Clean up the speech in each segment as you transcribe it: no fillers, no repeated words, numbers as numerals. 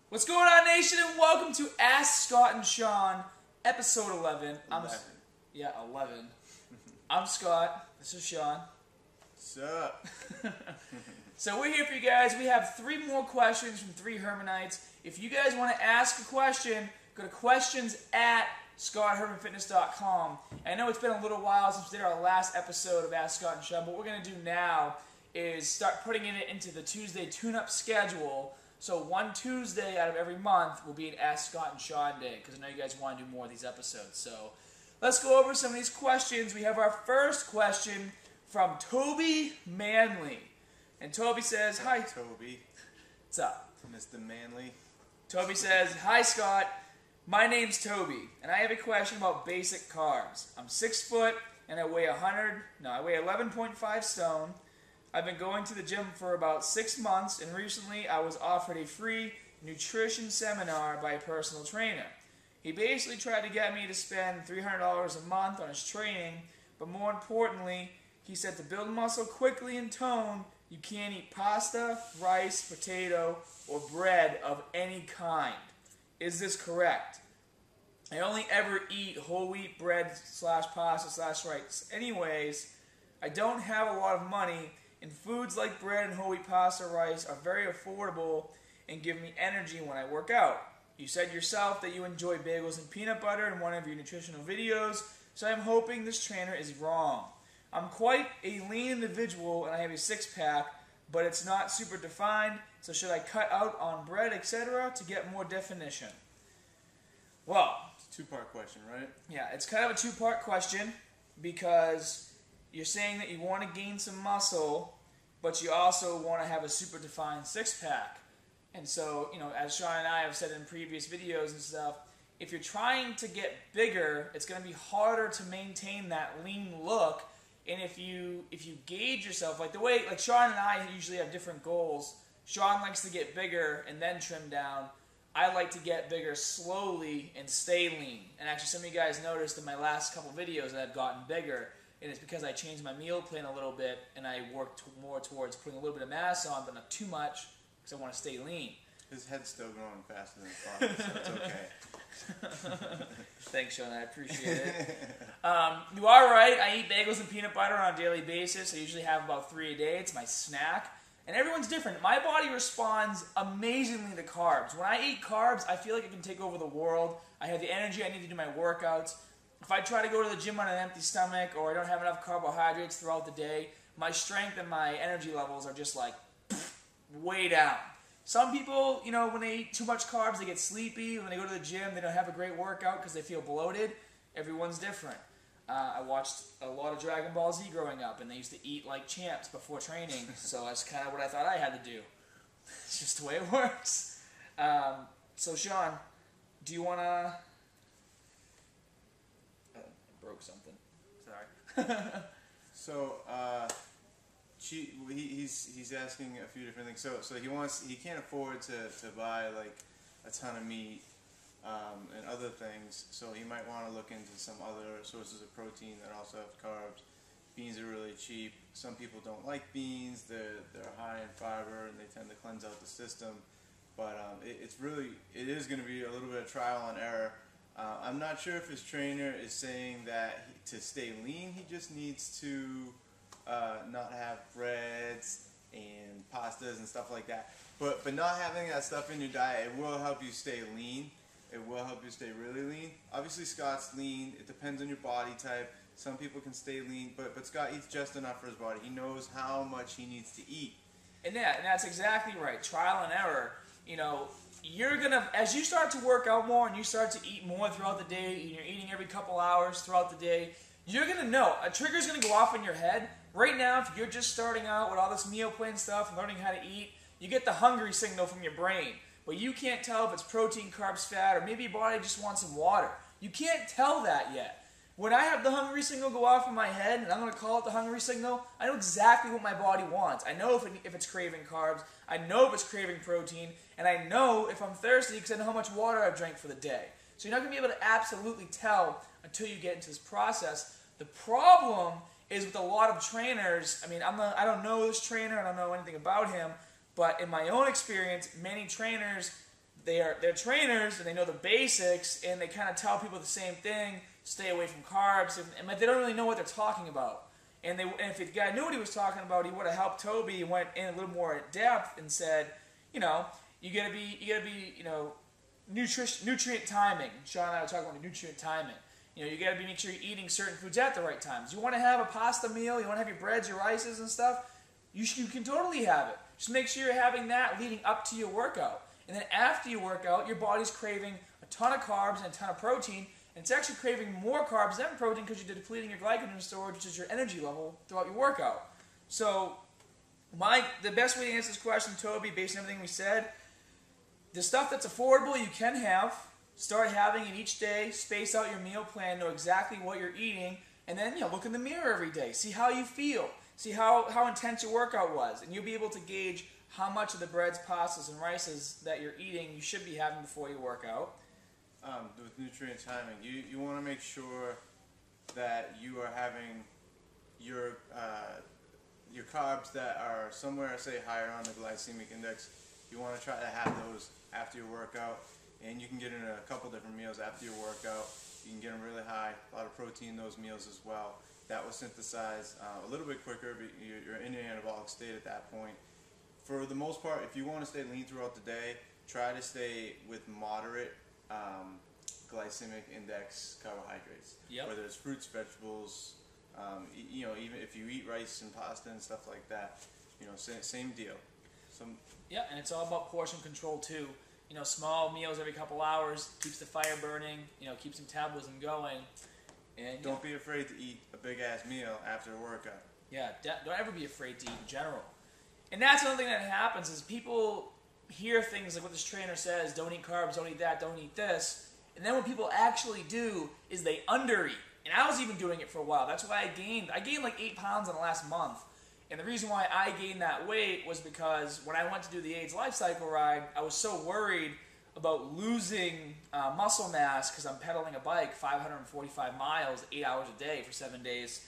What's going on, nation, and welcome to Ask Scott and Sean, episode 11. 11. I'm Scott. This is Sean. What's up? So we're here for you guys. We have 3 more questions from 3 Hermanites. If you guys want to ask a question, go to questions@scotthermanfitness.com. I know it's been a little while since we did our last episode of Ask Scott and Sean, but what we're going to do now is start putting it into the Tuesday tune-up schedule. So one Tuesday out of every month will be an Ask Scott and Sean day, because I know you guys want to do more of these episodes. So let's go over some of these questions. We have our first question from Toby Manley. And Toby says, hi. Toby. What's up? Mr. Manley. Toby says, hi Scott, my name's Toby, and I have a question about basic carbs. I'm 6 foot, and I weigh 11.5 stone. I've been going to the gym for about 6 months, and recently I was offered a free nutrition seminar by a personal trainer. He basically tried to get me to spend $300 a month on his training, but more importantly, he said to build muscle quickly and tone, you can't eat pasta, rice, potato, or bread of any kind. Is this correct? I only ever eat whole wheat bread / pasta / rice. Anyways, I don't have a lot of money, and foods like bread and whole wheat pasta rice are very affordable and give me energy when I work out. You said yourself that you enjoy bagels and peanut butter in one of your nutritional videos, so I'm hoping this trainer is wrong. I'm quite a lean individual and I have a 6-pack, but it's not super defined, so should I cut out on bread, etc. to get more definition? Well, it's a 2-part question, right? Yeah, it's kind of a 2-part question because you're saying that you want to gain some muscle, but you also want to have a super defined 6-pack. And so, as Sean and I have said in previous videos and stuff, if you're trying to get bigger, it's going to be harder to maintain that lean look. And if you gauge yourself, like Sean and I usually have different goals. Sean likes to get bigger and then trim down. I like to get bigger slowly and stay lean. And actually, some of you guys noticed in my last couple videos that I've gotten bigger. And it's because I changed my meal plan a little bit, and I worked more towards putting a little bit of mass on, but not too much, because I want to stay lean. His head's still growing faster than his body, so it's okay. Thanks, Sean. I appreciate it. You are right. I eat bagels and peanut butter on a daily basis. I usually have about 3 a day. It's my snack. And everyone's different. My body responds amazingly to carbs. When I eat carbs, I feel like I can take over the world. I have the energy I need to do my workouts. If I try to go to the gym on an empty stomach or I don't have enough carbohydrates throughout the day, my strength and my energy levels are just like way down. Some people, when they eat too much carbs, they get sleepy. When they go to the gym, they don't have a great workout because they feel bloated. Everyone's different. I watched a lot of Dragon Ball Z growing up, and they used to eat like champs before training, so that's kind of what I thought I had to do. It's just the way it works. So, Sean, do you want to... broke something. Sorry. So, he's asking a few different things. So he can't afford to buy like a ton of meat and other things. So he might want to look into some other sources of protein that also have carbs. Beans are really cheap. Some people don't like beans. They're high in fiber and they tend to cleanse out the system. But it is going to be a little bit of trial and error. I'm not sure if his trainer is saying that to stay lean, he just needs to not have breads and pastas and stuff like that. But not having that stuff in your diet, it will help you stay lean. It will help you stay really lean. Obviously, Scott's lean. It depends on your body type. Some people can stay lean, but Scott eats just enough for his body. He knows how much he needs to eat. And that's exactly right. Trial and error. You're going to, as you start to work out more and you start to eat more throughout the day, and you're eating every couple hours throughout the day, you're going to know. A trigger's going to go off in your head. Right now, if you're just starting out with all this meal plan stuff and learning how to eat, you get the hungry signal from your brain. But you can't tell if it's protein, carbs, fat, or maybe your body just wants some water. You can't tell that yet. When I have the hungry signal go off in my head, and I'm going to call it the hungry signal, I know exactly what my body wants. I know if it's craving carbs, I know if it's craving protein, and I know if I'm thirsty because I know how much water I've drank for the day. So you're not going to be able to absolutely tell until you get into this process. The problem is with a lot of trainers, I don't know this trainer, I don't know anything about him, but in my own experience, many trainers, they're trainers and they know the basics, and they kind of tell people the same thing: stay away from carbs, and they don't really know what they're talking about. And if the guy knew what he was talking about, he would have helped Toby and went in a little more depth and said, you gotta be, nutrient timing. Sean and I were talking about nutrient timing. You gotta make sure you're eating certain foods at the right times. You want to have a pasta meal, you want to have your breads, your rices and stuff, you can totally have it. Just make sure you're having that leading up to your workout. And then after you work out, your body's craving a ton of carbs and a ton of protein, and it's actually craving more carbs than protein because you're depleting your glycogen storage, which is your energy level throughout your workout. So, the best way to answer this question, Toby, based on everything we said, the stuff that's affordable you can have. Start having it each day. Space out your meal plan. Know exactly what you're eating, and then look in the mirror every day. See how you feel. See how intense your workout was, and you'll be able to gauge how much of the breads, pastas, and rices that you're eating you should be having before you work out. With nutrient timing, you want to make sure that you are having your carbs that are somewhere, say, higher on the glycemic index. You want to try to have those after your workout, and you can get in a couple different meals after your workout. You can get them really high, a lot of protein in those meals as well. That will synthesize a little bit quicker, but you're in an anabolic state at that point. For the most part, if you want to stay lean throughout the day, try to stay with moderate glycemic index carbohydrates. Yep. Whether it's fruits, vegetables, even if you eat rice and pasta and stuff like that, same deal. Yeah, and it's all about portion control too. Small meals every couple hours keeps the fire burning. Keeps metabolism going. And don't be afraid to eat a big ass meal after a workout. Yeah, don't ever be afraid to eat in general. And that's another thing that happens is people hear things like what this trainer says: don't eat carbs, don't eat that, don't eat this. And then what people actually do is they undereat. And I was even doing it for a while. That's why I gained like 8 pounds in the last month. And the reason why I gained that weight was because when I went to do the AIDS Life Cycle ride, I was so worried about losing muscle mass because I'm pedaling a bike 545 miles, 8 hours a day for 7 days.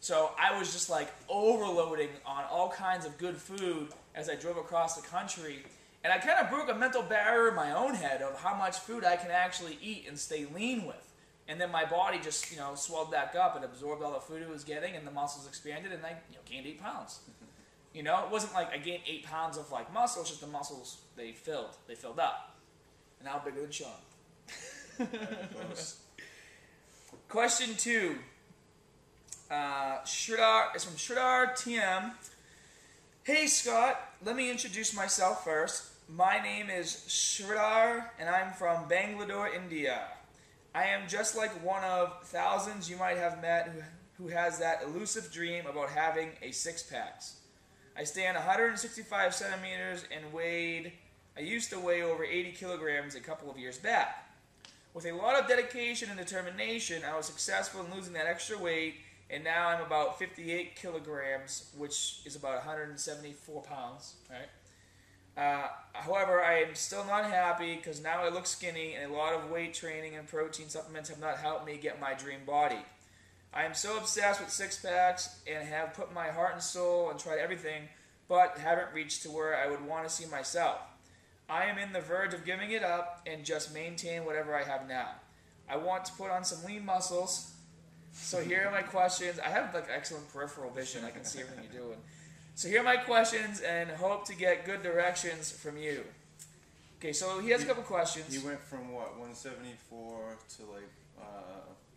So I was just like overloading on all kinds of good food as I drove across the country. And I kind of broke a mental barrier in my own head of how much food I can actually eat and stay lean with. And then my body just, swelled back up and absorbed all the food it was getting, and the muscles expanded, and I, gained 8 pounds. It wasn't like I gained 8 pounds of like muscle, it's just the muscles, they filled up. And now I'm bigger than Sean. Question 2. Shridhar is from Shridhar TM. Hey Scott, let me introduce myself first. My name is Shridhar, and I'm from Bangalore, India. I am just like one of thousands you might have met who has that elusive dream about having a six-pack. I stand 165 centimeters and I used to weigh over 80 kilograms a couple of years back. With a lot of dedication and determination, I was successful in losing that extra weight, and now I'm about 58 kilograms, which is about 174 pounds, right? However, I am still not happy because now I look skinny, and a lot of weight training and protein supplements have not helped me get my dream body. I am so obsessed with six-packs and have put my heart and soul and tried everything, but haven't reached to where I would want to see myself. I am in the verge of giving it up and just maintain whatever I have now. I want to put on some lean muscles. So here are my questions. I have like excellent peripheral vision. I can see everything you're doing. So here are my questions, and hope to get good directions from you. Okay, so he has a couple questions. He went from what, 174 to like...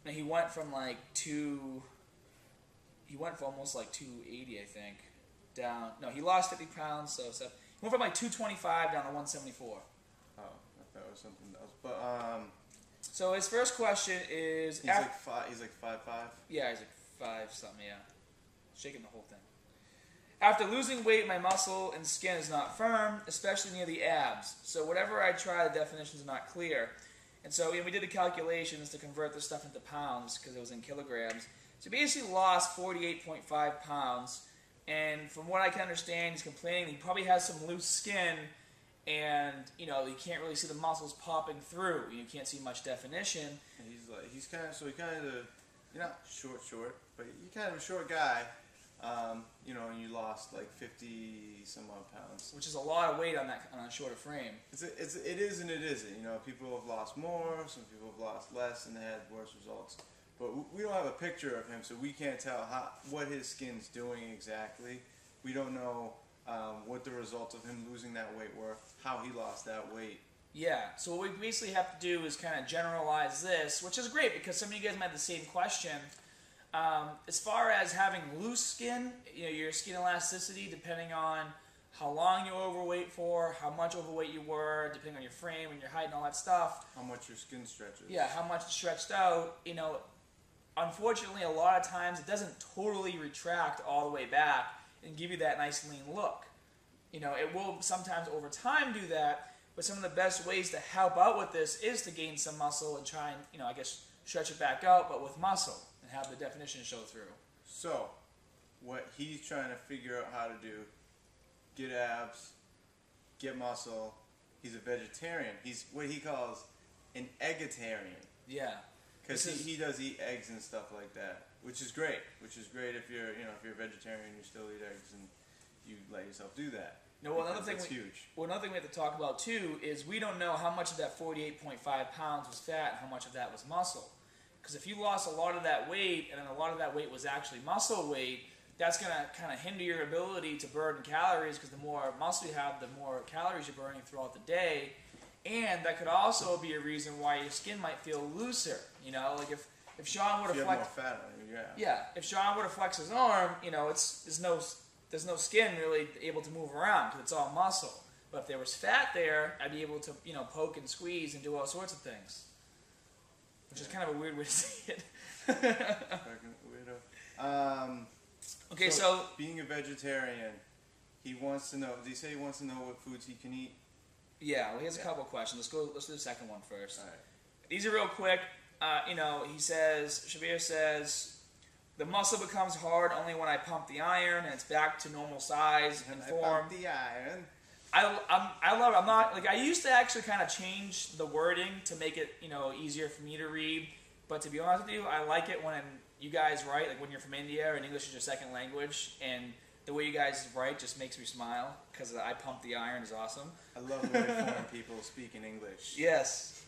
No, he went from like he went from almost like 280, I think, down. No, he lost 50 pounds, so he went from like 225 down to 174. Oh, I thought it was something else. But so his first question is... He's like 5'5"? Yeah, he's like 5 something, yeah. Shaking the whole thing. After losing weight, my muscle and skin is not firm, especially near the abs. So whatever I try, the definitions are not clear. And so we did the calculations to convert this stuff into pounds because it was in kilograms. So he basically lost 48.5 pounds. And from what I can understand, he's complaining he probably has some loose skin, and you can't really see the muscles popping through. You can't see much definition. And he's kind of you're not short, but you're kind of a short guy. you know, and you lost like 50 some odd pounds. Which is a lot of weight on a shorter frame. It is and it isn't. You know, people have lost more, some people have lost less, and they had worse results. But we don't have a picture of him, so we can't tell what his skin's doing exactly. We don't know what the results of him losing that weight were, how he lost that weight. Yeah, so what we basically have to do is kind of generalize this, which is great because some of you guys might have the same question. As far as having loose skin, you know, your skin elasticity, depending on how long you were overweight for, how much overweight you were, depending on your frame and your height and all that stuff. How much your skin stretches. Yeah, how much it's stretched out. You know, unfortunately, a lot of times it doesn't totally retract all the way back and give you that nice lean look. You know, it will sometimes over time do that, but some of the best ways to help out with this is to gain some muscle and try and, you know, I guess stretch it back out, but with muscle and have the definition show through. So, what he's trying to figure out how to do, get abs, get muscle. He's a vegetarian. He's what he calls an eggitarian. Yeah. Because he does eat eggs and stuff like that, which is great. Which is great if you're, you know, if you're a vegetarian, you still eat eggs and you let yourself do that. No, well, another thing huge. Well, another thing we have to talk about too is we don't know how much of that 48.5 pounds was fat and how much of that was muscle. Because if you lost a lot of that weight and then a lot of that weight was actually muscle weight, that's going to kind of hinder your ability to burn calories because the more muscle you have, the more calories you're burning throughout the day. And that could also be a reason why your skin might feel looser. You know, like if Sean would have flexed, more fat on you, yeah. If Sean would have flexed his arm, you know, there's no skin really able to move around because it's all muscle. But if there was fat there, I'd be able to, you know, poke and squeeze and do all sorts of things. Which is kind of a weird way to see it. Fucking weirdo. Okay, so being a vegetarian, he wants to know. Did he say he wants to know what foods he can eat? Yeah, well, he has a couple of questions. Let's do the second one first. All right. These are real quick. You know, Shridhar says, the muscle becomes hard only when I pump the iron and it's back to normal size and form. I pump the iron. I love it. I'm not, like, I used to actually kind of change the wording to make it, you know, easier for me to read. But to be honest with you, I like it when you guys write, like when you're from India and English is your second language, and the way you guys write just makes me smile because I pump the iron is awesome. I love the way foreign people speak in English. Yes.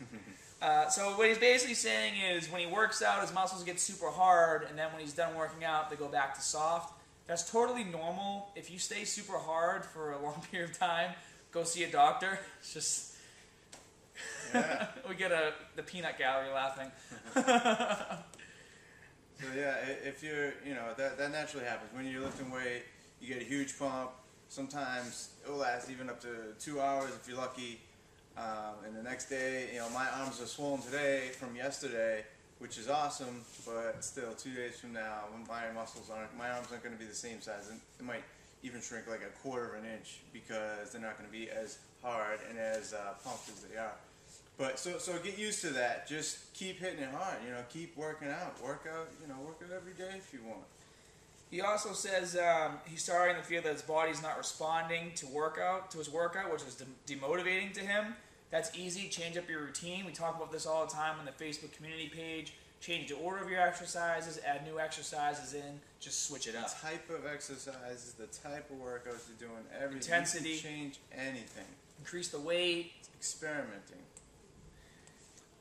So what he's basically saying is when he works out, his muscles get super hard, and then when he's done working out, they go back to soft. That's totally normal. If you stay super hard for a long period of time, go see a doctor. It's just... Yeah. We get the peanut gallery laughing. So yeah, if you're, you know, that naturally happens. When you're lifting weight, you get a huge pump. Sometimes it will last even up to 2 hours if you're lucky. And the next day, you know, my arms are swollen today from yesterday, which is awesome, but still 2 days from now, my arms aren't going to be the same size. And it might even shrink like 1/4 of an inch because they're not going to be as hard and as pumped as they are. But so get used to that. Just keep hitting it hard. You know, keep working out. Work out every day if you want. He also says he's starting to feel that his body's not responding to his workout, which is demotivating to him. That's easy. Change up your routine. We talk about this all the time on the Facebook community page. Change the order of your exercises. Add new exercises in. Just switch it up. The type of exercises, the type of workouts you're doing, everything. Intensity. You can change anything. Increase the weight. Experimenting.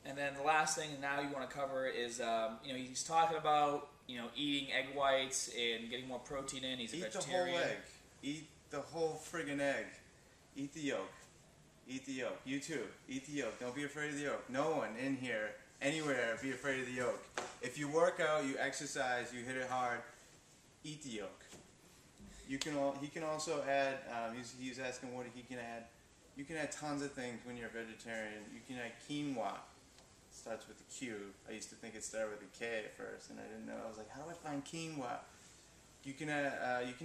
And then the last thing now you want to cover is, you know, he's talking about, you know, eating egg whites and getting more protein in. He's a vegetarian. Eat the whole egg. Eat the whole friggin' egg. Eat the yolk. Eat the yolk. You too. Eat the yolk. Don't be afraid of the yolk. No one in here, anywhere, be afraid of the yolk. If you work out, you exercise, you hit it hard, eat the yolk. He can also add, he's asking what he can add. You can add tons of things when you're a vegetarian. You can add quinoa. Starts with a Q. I used to think it started with a K at first, and I didn't know. I was like, how do I find quinoa? You can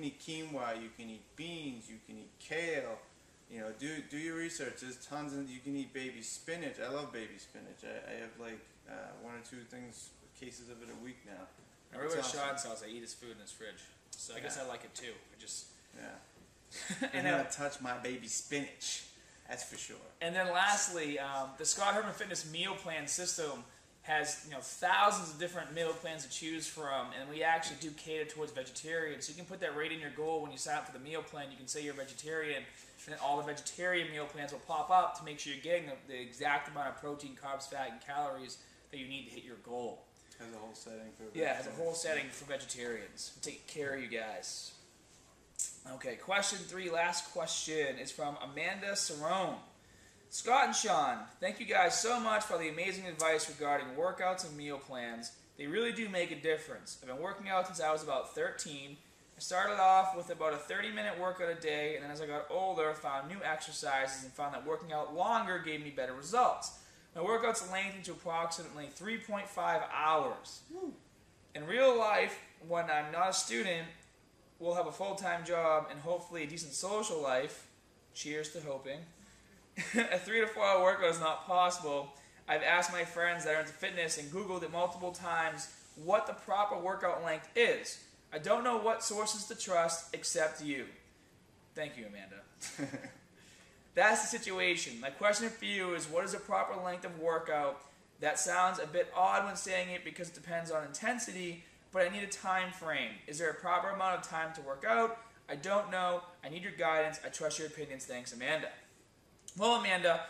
eat quinoa. You can eat beans. You can eat kale. You know, do your research. There's tons of. You can eat baby spinach. I love baby spinach. I have like 1 or 2 cases of it a week now. I remember Sean's house. I eat his food in his fridge, so I guess I like it too. And then touch my baby spinach. That's for sure. And then lastly, the Scott Herman Fitness meal plan system has thousands of different meal plans to choose from, and we actually do cater towards vegetarians. So you can put that right in your goal when you sign up for the meal plan. You can say you're a vegetarian, and then all the vegetarian meal plans will pop up to make sure you're getting the exact amount of protein, carbs, fat, and calories that you need to hit your goal. Has a whole setting for it has a whole setting for vegetarians. Take care of you guys. Okay, question 3, last question, is from Amanda Cirone. Scott and Sean, thank you guys so much for the amazing advice regarding workouts and meal plans. They really do make a difference. I've been working out since I was about 13. I started off with about a 30-minute workout a day, and then as I got older, found new exercises and found that working out longer gave me better results. My workouts lengthen to approximately 3.5 hours. Woo. In real life, when I'm not a student, we'll have a full-time job and hopefully a decent social life. Cheers to hoping. A 3 to 4 hour workout is not possible. I've asked my friends that are into fitness and Googled it multiple times what the proper workout length is. I don't know what sources to trust except you. Thank you, Amanda. That's the situation. My question for you is, what is the proper length of workout? That sounds a bit odd when saying it because it depends on intensity, but I need a time frame. Is there a proper amount of time to work out? I don't know. I need your guidance. I trust your opinions. Thanks, Amanda. Well, Amanda,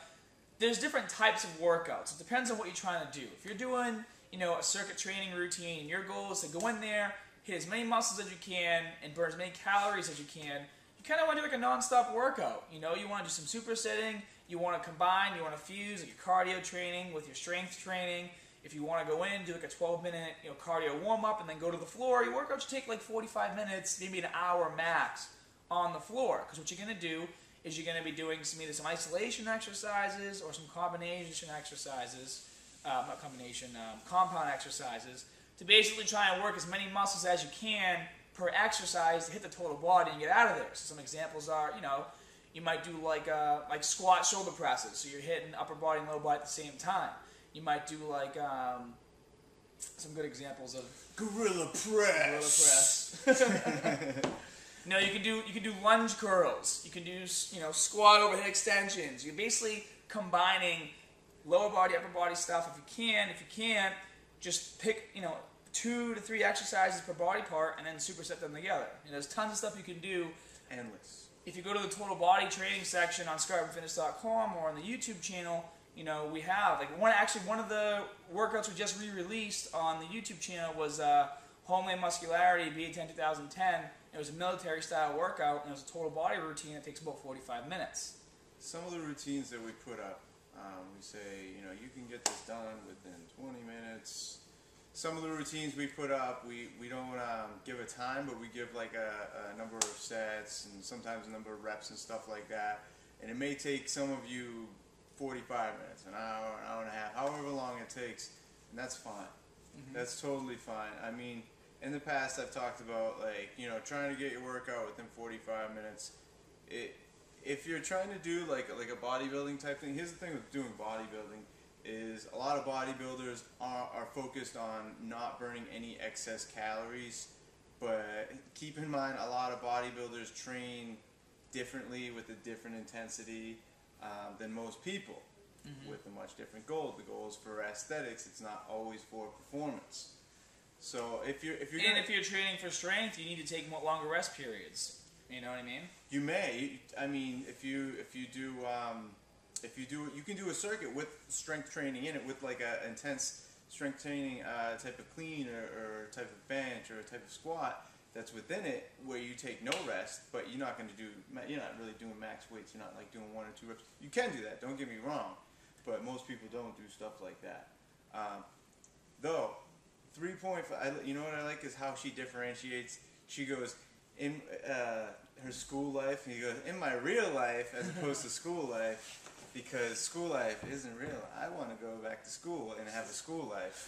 there's different types of workouts. It depends on what you're trying to do. If you're doing, a circuit training routine, and your goal is to go in there, hit as many muscles as you can, and burn as many calories as you can, you kind of want to do like a non-stop workout. You want to do some supersetting. You want to combine. You want to fuse like your cardio training with your strength training. If you want to go in, do like a 12-minute cardio warm-up, and then go to the floor, your workout should take like 45 minutes, maybe an hour max on the floor. Because what you're going to do is you're going to be doing either some isolation exercises or some combination exercises, compound exercises, to basically try and work as many muscles as you can per exercise to hit the total body and get out of there. So some examples are, you might do like squat shoulder presses, so you're hitting upper body and lower body at the same time. You might do like some good examples of gorilla press. You can do lunge curls. You can do squat overhead extensions. You're basically combining lower body, upper body stuff if you can. If you can't, just pick 2 to 3 exercises per body part and then superset them together. There's tons of stuff you can do. Endless. If you go to the total body training section on ScarpandFitness.com or on the YouTube channel, we have one of the workouts we just re-released on the YouTube channel was Homeland Muscularity BA10 2010. It was a military-style workout, and it was a total body routine that takes about 45 minutes. Some of the routines that we put up, we say, you can get this done within 20 minutes. Some of the routines we put up, we don't give a time, but we give like a number of sets and sometimes a number of reps and stuff like that. And it may take some of you 45 minutes, an hour and a half, however long it takes, and that's fine. Mm-hmm. That's totally fine. I mean, in the past I've talked about trying to get your workout within 45 minutes. If you're trying to do like a bodybuilding type thing, here's the thing with doing bodybuilding is a lot of bodybuilders are focused on not burning any excess calories, but keep in mind a lot of bodybuilders train differently with a different intensity than most people, mm-hmm. with a much different goal. The goal is for aesthetics. It's not always for performance. So if you're training for strength, you need to take longer rest periods. You know what I mean? You may. I mean, if you do you can do a circuit with strength training in it, with like a intense strength training type of clean or type of bench or a type of squat that's within it, where you take no rest, but you're not really doing max weights. You're not like doing 1 or 2 reps. You can do that. Don't get me wrong, but most people don't do stuff like that. Though 3.5. You know what I like is how she differentiates. She goes in her school life, and he goes in my real life as opposed to school life. Because school life isn't real. I want to go back to school and have a school life.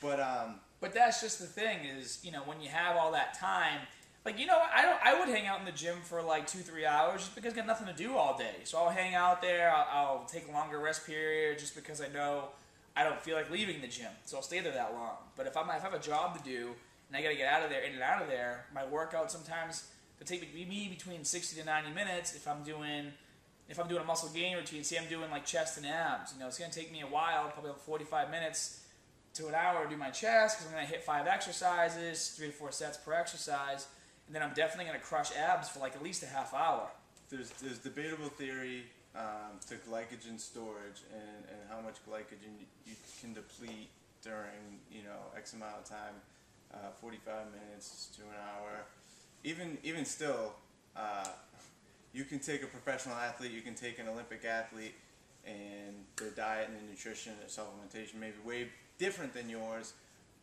But that's just the thing is, when you have all that time, I would hang out in the gym for like 2-3 hours just because I got nothing to do all day. So I'll hang out there. I'll take a longer rest period just because I know I don't feel like leaving the gym. So I'll stay there that long. But if I have a job to do and I got to get out of there, in and out of there, my workout sometimes could take me between 60 to 90 minutes if I'm doing if I'm doing a muscle gain routine, say I'm doing like chest and abs, it's going to take me a while, probably about 45 minutes to an hour to do my chest, because I'm going to hit 5 exercises, 3 to 4 sets per exercise, and then I'm definitely going to crush abs for like at least a half hour. There's debatable theory to glycogen storage and how much glycogen you can deplete during X amount of time, 45 minutes to an hour. Even still, you can take a professional athlete, you can take an Olympic athlete, and their diet and their nutrition, their supplementation may be way different than yours,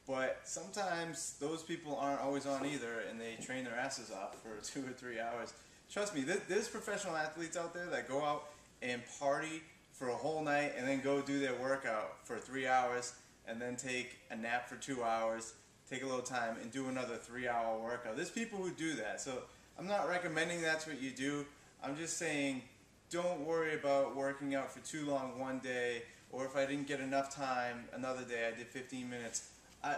but sometimes those people aren't always on either, and they train their asses off for 2 or 3 hours. Trust me, there's professional athletes out there that go out and party for a whole night and then go do their workout for 3 hours and then take a nap for 2 hours, take a little time, and do another 3-hour workout. There's people who do that, so I'm not recommending that's what you do. I'm just saying don't worry about working out for too long one day, or if I didn't get enough time another day, I did 15 minutes.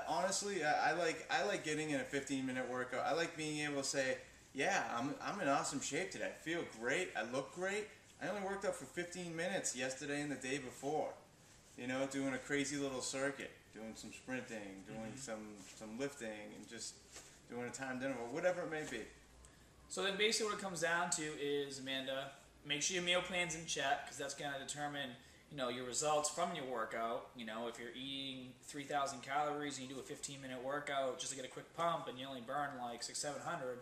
Honestly, I like getting in a 15-minute workout. I like being able to say, yeah, I'm in awesome shape today. I feel great. I look great. I only worked out for 15 minutes yesterday and the day before. Doing a crazy little circuit, doing some sprinting, doing some lifting, and just doing a timed interval, whatever it may be. So then basically what it comes down to is, Amanda, make sure your meal plan's in check, because that's going to determine your results from your workout. If you're eating 3,000 calories and you do a 15-minute workout just to get a quick pump and you only burn like 600-700,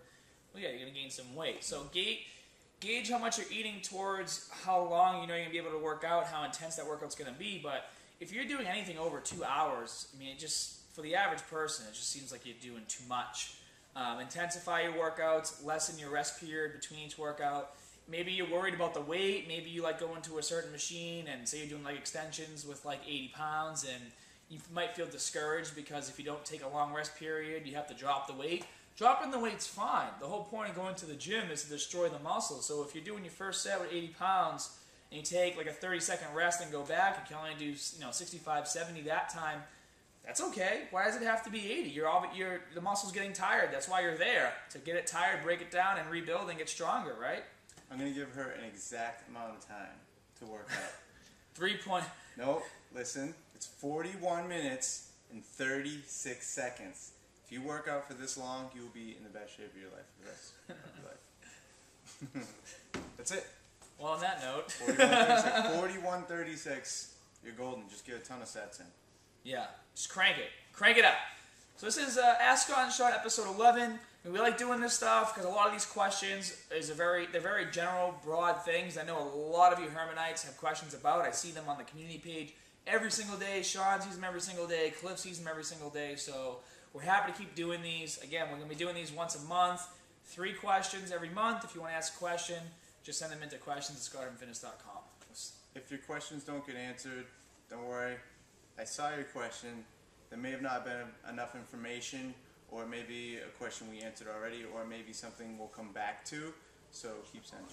well, yeah, you're going to gain some weight. So gauge how much you're eating towards how long you're going to be able to work out, how intense that workout's going to be. But if you're doing anything over 2 hours, it just, for the average person, it just seems like you're doing too much. Intensify your workouts, lessen your rest period between each workout. Maybe you're worried about the weight. Maybe you like going to a certain machine and say you're doing like extensions with like 80 pounds, and you might feel discouraged because if you don't take a long rest period, you have to drop the weight. Dropping the weight's fine. The whole point of going to the gym is to destroy the muscle. So if you're doing your first set with 80 pounds and you take like a 30-second rest and go back, and can only do 65, 70 that time, that's okay. Why does it have to be 80? The muscle's getting tired. That's why you're there, to get it tired, break it down, and rebuild and get stronger, right? I'm going to give her an exact amount of time to work out. 3 point. No, listen. It's 41 minutes and 36 seconds. If you work out for this long, you will be in the best shape of your life for the rest of your life. That's it. Well, on that note. 41:36. You're golden. Just get a ton of sets in. Yeah. Just crank it. Crank it up. So this is Ask Scott and Shot episode 11. We like doing this stuff because a lot of these questions they're very general, broad things. I know a lot of you Hermanites have questions about. I see them on the community page every single day. Sean sees them every single day. Cliff sees them every single day. So we're happy to keep doing these. Again, we're going to be doing these once a month. 3 questions every month. If you want to ask a question, just send them into questions@scotthermanfitness.com. If your questions don't get answered, don't worry. I saw your question. There may have not been enough information, or it may be a question we answered already, or maybe something we'll come back to. So keep sending.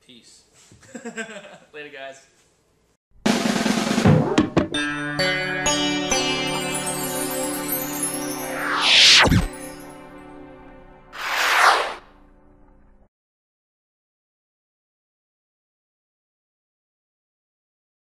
Peace. Later, guys.